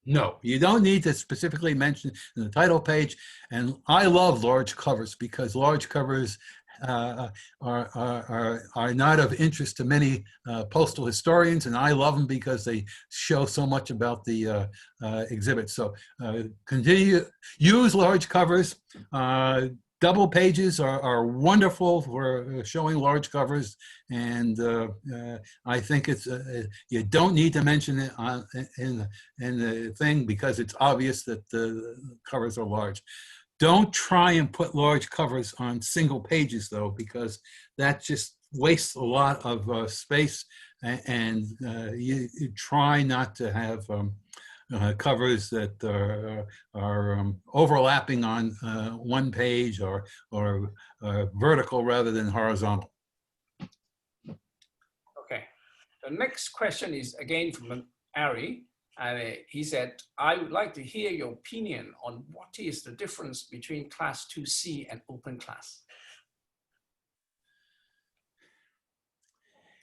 No, you don't need to specifically mention in the title page. And I love large covers because large covers are not of interest to many postal historians, and I love them because they show so much about the exhibit. So continue, use large covers. Double pages are wonderful for showing large covers, and I think it's you don't need to mention it in the thing because it's obvious that the covers are large. Don't try and put large covers on single pages though, because that just wastes a lot of space, and you try not to have covers that are overlapping on one page or vertical rather than horizontal. Okay. The next question is again from Ari. He said, I would like to hear your opinion on what is the difference between Class 2C and open class.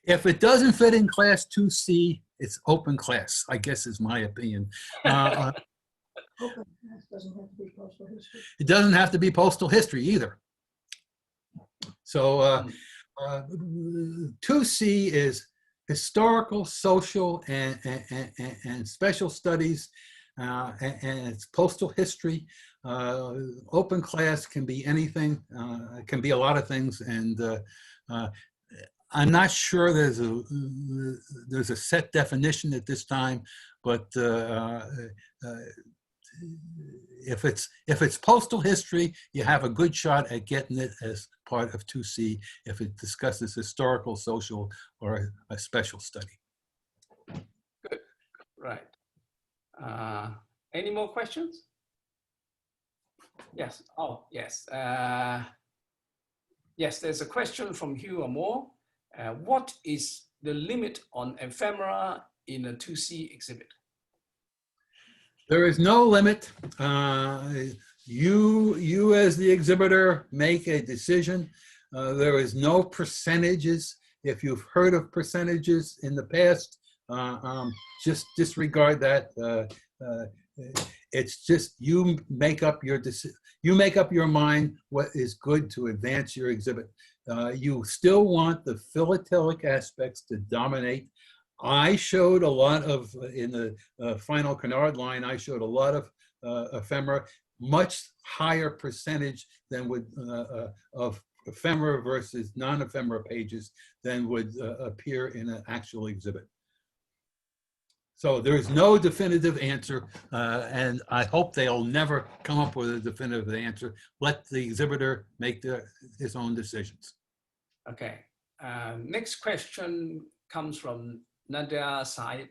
If it doesn't fit in Class 2C, it's open class, I guess is my opinion. Open class doesn't have to be postal history. It doesn't have to be postal history either. So 2C is historical, social, and special studies, and it's postal history. Open class can be anything, it can be a lot of things, and I'm not sure there's a set definition at this time, but if it's postal history, you have a good shot at getting it as part of 2C if it discusses historical, social, or a special study. Good, right. Any more questions? Yes, oh, yes. Yes, there's a question from Hugh Amore. What is the limit on ephemera in a 2C exhibit? There is no limit. You as the exhibitor make a decision. There is no percentages. If you've heard of percentages in the past, just disregard that. It's just you make up your decision. You make up your mind what is good to advance your exhibit. You still want the philatelic aspects to dominate. I showed a lot of, in the final canard line, I showed a lot of ephemera, much higher percentage than would, of ephemera versus non-ephemera pages than would appear in an actual exhibit. So there is no definitive answer, and I hope they'll never come up with a definitive answer. Let the exhibitor make his own decisions. Okay. Next question comes from Nádé side.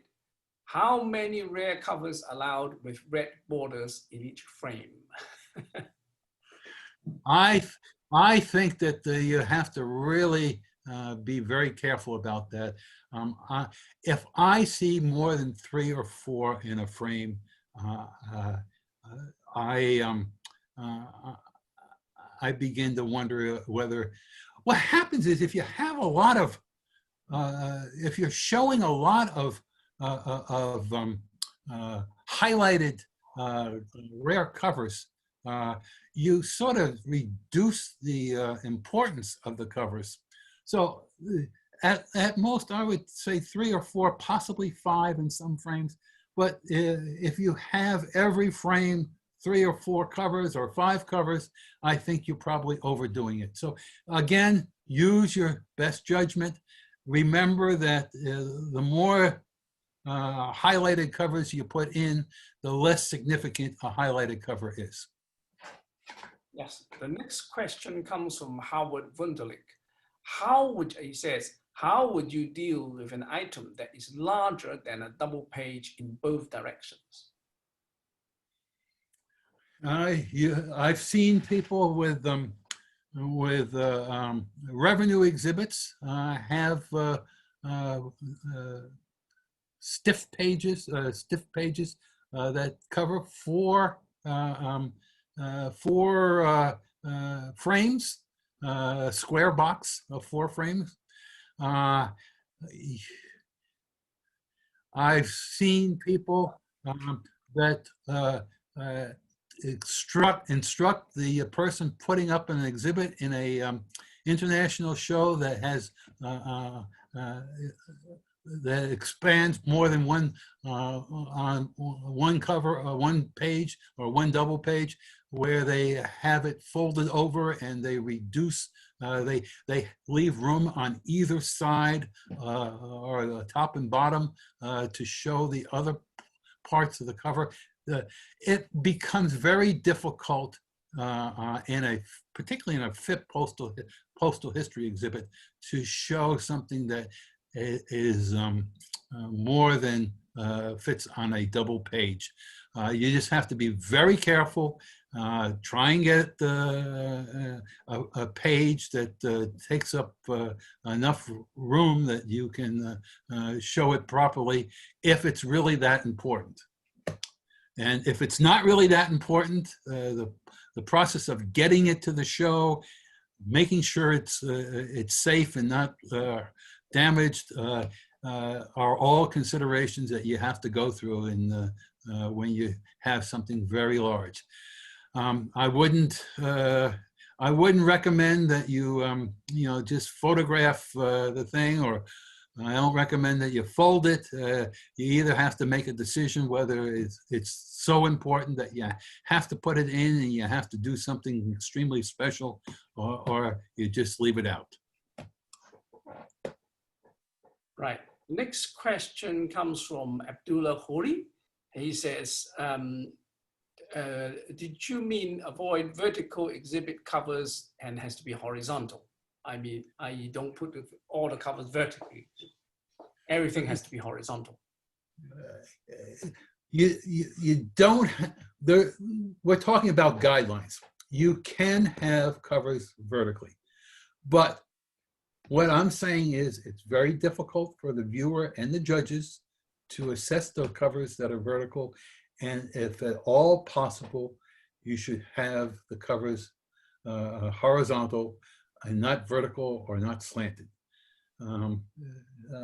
How many rare covers allowed with red borders in each frame? I think that you have to really be very careful about that. If I see more than 3 or 4 in a frame, I begin to wonder whether, what happens is if you have a lot of, if you're showing a lot of highlighted rare covers, you sort of reduce the importance of the covers. So at most, I would say 3 or 4, possibly 5 in some frames. But if you have every frame 3 or 4 covers or 5 covers, I think you're probably overdoing it. So again, use your best judgment. Remember that the more highlighted covers you put in, the less significant a highlighted cover is. Yes, the next question comes from Howard Wunderlich. He says, how would you deal with an item that is larger than a double page in both directions? I've seen people with revenue exhibits have stiff pages that cover four frames, a square box of 4 frames. I've seen people that instruct the person putting up an exhibit in a international show that has that expands more than one on one cover, one page or one double page, where they have it folded over and they reduce, they leave room on either side or the top and bottom to show the other parts of the cover. It becomes very difficult particularly in a FIP postal history exhibit to show something that is more than fits on a double page. You just have to be very careful. Try and get a page that takes up enough room that you can show it properly if it's really that important. And if it's not really that important, the process of getting it to the show, making sure it's safe and not damaged, are all considerations that you have to go through when you have something very large. I wouldn't recommend that you just photograph the thing, or I don't recommend that you fold it. You either have to make a decision whether it's so important that you have to put it in and you have to do something extremely special, or you just leave it out. Right. Next question comes from Abdullah Khoury. He says, did you mean avoid vertical exhibit covers and has to be horizontal? I mean, I don't put all the covers vertically. Everything has to be horizontal. You don't, we're talking about guidelines. You can have covers vertically, but what I'm saying is it's very difficult for the viewer and the judges to assess the covers that are vertical. And if at all possible, you should have the covers horizontal and not vertical or not slanted.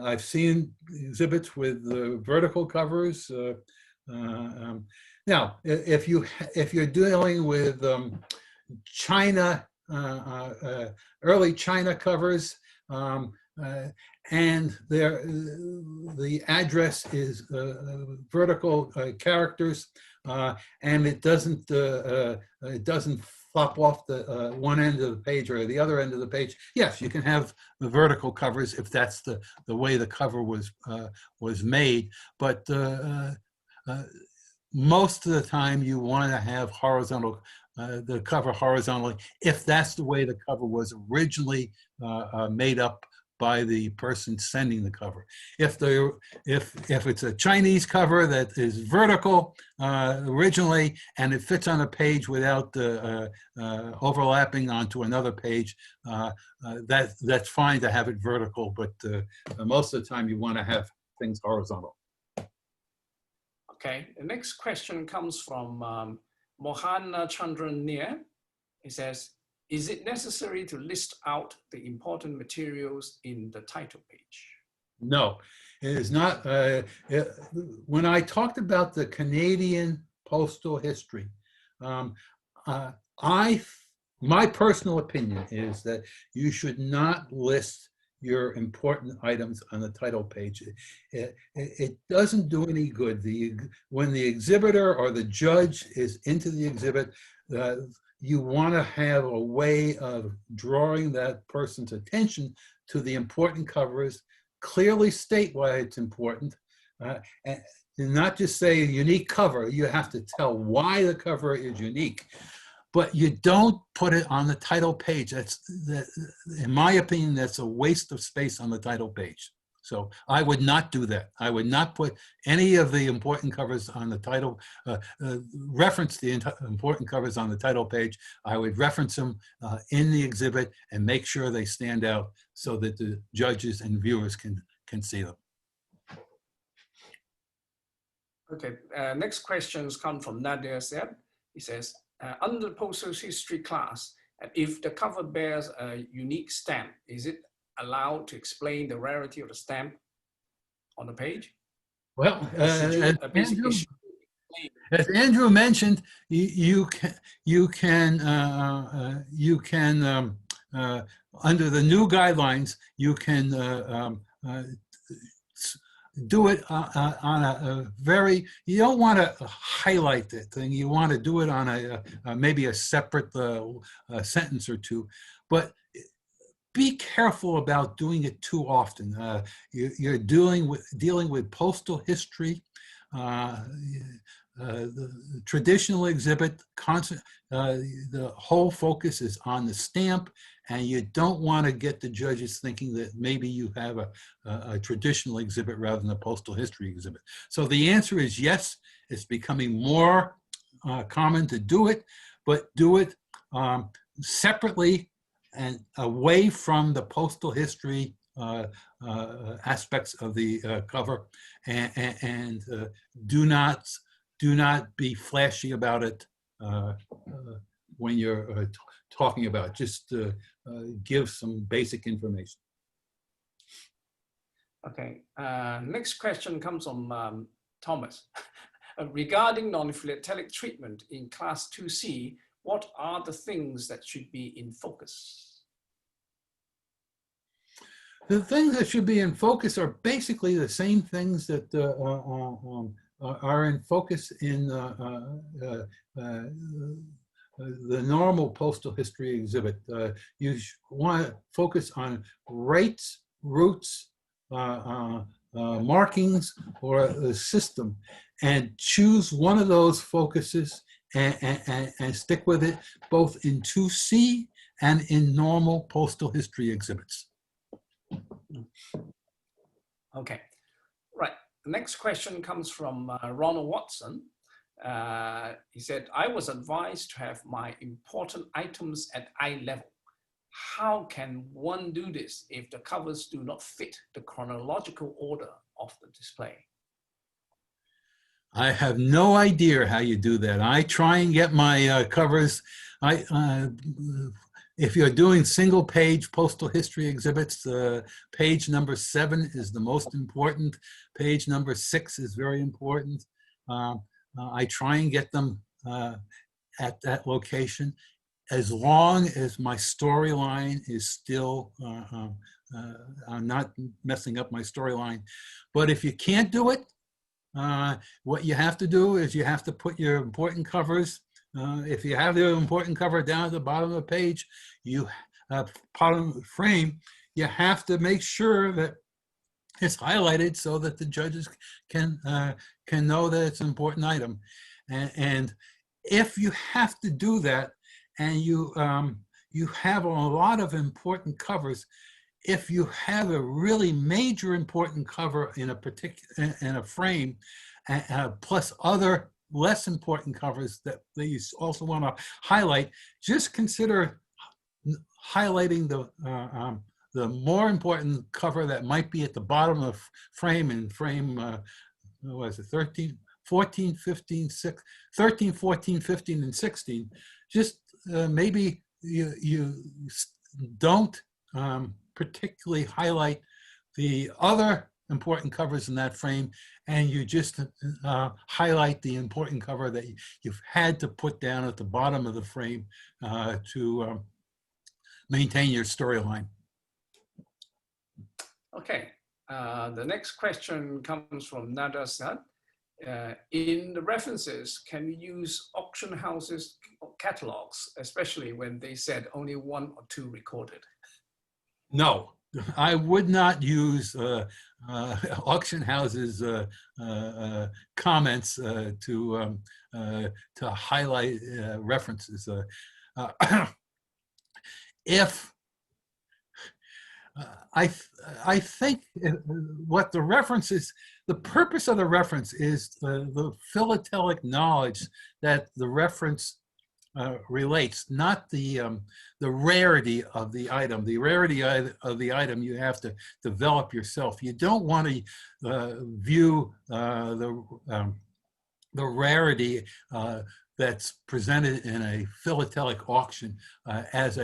I've seen exhibits with vertical covers. Now, if you're dealing with China, early China covers, and the address is vertical characters, and it doesn't flop off the one end of the page or the other end of the page. Yes, you can have the vertical covers if that's the way the cover was made, but most of the time you want to have horizontal, the cover horizontally, if that's the way the cover was originally made up by the person sending the cover. If it's a Chinese cover that is vertical originally and it fits on a page without overlapping onto another page, that's fine to have it vertical, but most of the time you want to have things horizontal. Okay, the next question comes from Mohana Chandran Nir. He says, is it necessary to list out the important materials in the title page? No, it is not. When I talked about the Canadian postal history, my personal opinion is that you should not list your important items on the title page. It doesn't do any good. When the exhibitor or the judge is into the exhibit, you want to have a way of drawing that person's attention to the important covers, clearly state why it's important, and not just say a unique cover. You have to tell why the cover is unique. but you don't put it on the title page. In my opinion, that's a waste of space on the title page. So I would not do that. I would not put any of the important covers on the title, reference the important covers on the title page. I would reference them in the exhibit and make sure they stand out so that the judges and viewers can see them. Okay, next questions come from Nádya. He says, under the postal history class, if the cover bears a unique stamp, is it allowed to explain the rarity of the stamp on the page? Well, as Andrew mentioned, you can under the new guidelines, you can do it on a very, you don't want to highlight the thing. You want to do it on a maybe a separate sentence or two, but be careful about doing it too often. You're dealing with postal history, the traditional exhibit. The whole focus is on the stamp, and you don't want to get the judges thinking that maybe you have a traditional exhibit rather than a postal history exhibit. So the answer is yes. It's becoming more common to do it, but do it separately and away from the postal history aspects of the cover, and do not be flashy about it when you're talking about it. Just give some basic information. Okay, next question comes from Thomas. Regarding non-philatelic treatment in class 2C, what are the things that should be in focus? The things that should be in focus are basically the same things that are in focus in the normal postal history exhibit. You want to focus on rates, routes, markings, or the system, and choose one of those focuses and stick with it, both in 2C and in normal postal history exhibits. Okay, right. The next question comes from Ronald Watson. He said, I was advised to have my important items at eye level. How can one do this if the covers do not fit the chronological order of the display? I have no idea how you do that. I try and get my covers. If you're doing single page postal history exhibits, page number 7 is the most important. Page number 6 is very important. I try and get them at that location, as long as my storyline is still, I'm not messing up my storyline. But if you can't do it, what you have to do is you have to put your important covers. If you have the important cover down at the bottom of the page, bottom of the frame, you have to make sure that it's highlighted so that the judges can know that it's an important item. And if you have to do that, and you have a lot of important covers, if you have a really major important cover in a frame, plus other less important covers that you also want to highlight, just consider highlighting the more important cover that might be at the bottom of frame, in frame, what is it, 13, 14, 15, 13, 14, 15, and 16. Just maybe you don't particularly highlight the other important covers in that frame, and you just highlight the important cover that you've had to put down at the bottom of the frame to maintain your storyline. Okay, the next question comes from Nádya. In the references, can we use auction houses catalogs, especially when they said only 1 or 2 recorded? No, I would not use auction houses comments to highlight references. If I think what the reference is, the purpose of the reference is the philatelic knowledge that the reference relates, not the rarity of the item. The rarity of the item you have to develop yourself. You don't want to view the rarity that's presented in a philatelic auction as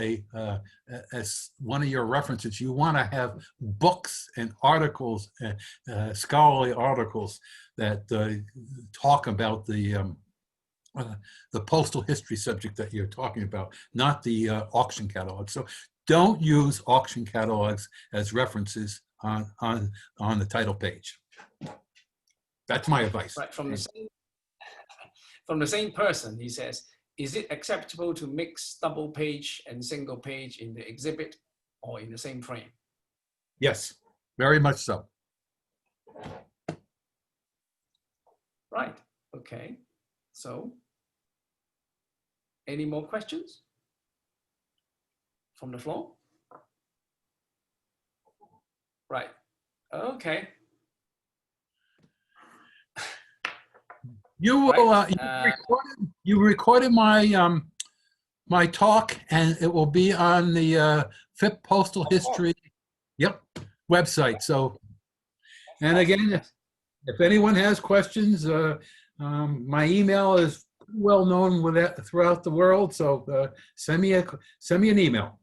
one of your references. You want to have books and articles, scholarly articles that talk about the postal history subject that you're talking about, not the auction catalog. So don't use auction catalogs as references on the title page. That's my advice. Right, from the same person, he says, is it acceptable to mix double page and single page in the exhibit or in the same frame? Yes, very much so. Right, okay. So, any more questions from the floor? Right, okay. You will. Right. You recorded my my talk, and it will be on the FIP Postal History, website. So, and again, if anyone has questions, my email is well known with that throughout the world. So send me an email.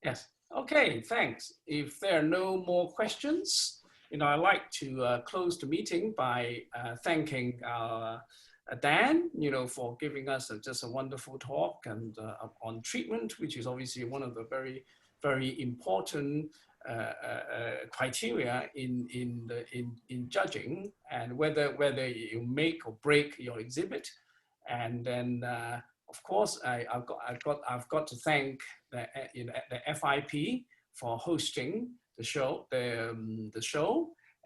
Yes. Okay. Thanks. If there are no more questions, I'd like to close the meeting by thanking Dan, for giving us just a wonderful talk and on treatment, which is obviously one of the very, very important criteria in judging, and whether you make or break your exhibit. And then, of course, I've got to thank the FIP for hosting the show,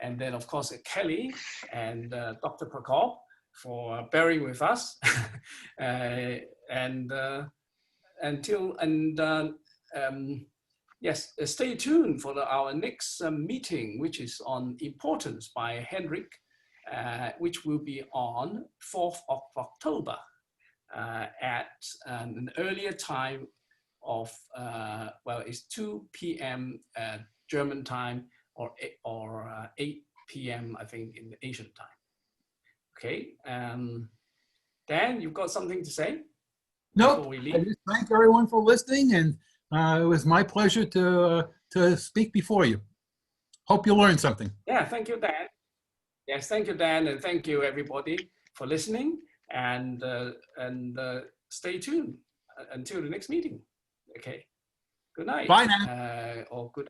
and then of course Kelly and Dr. Prakop for bearing with us, yes, stay tuned for our next meeting, which is on importance by Henrik, which will be on 4th of October at an earlier time of, it's 2 p.m. German time, or 8 p.m. I think in the Asian time. Okay, Dan, you've got something to say? Nope. We leave? I just thank everyone for listening, and it was my pleasure to speak before you. Hope you learned something. Yeah, thank you, Dan. Yes, thank you, Dan, and thank you everybody for listening, and stay tuned until the next meeting. Okay. Good night. Bye now. Or good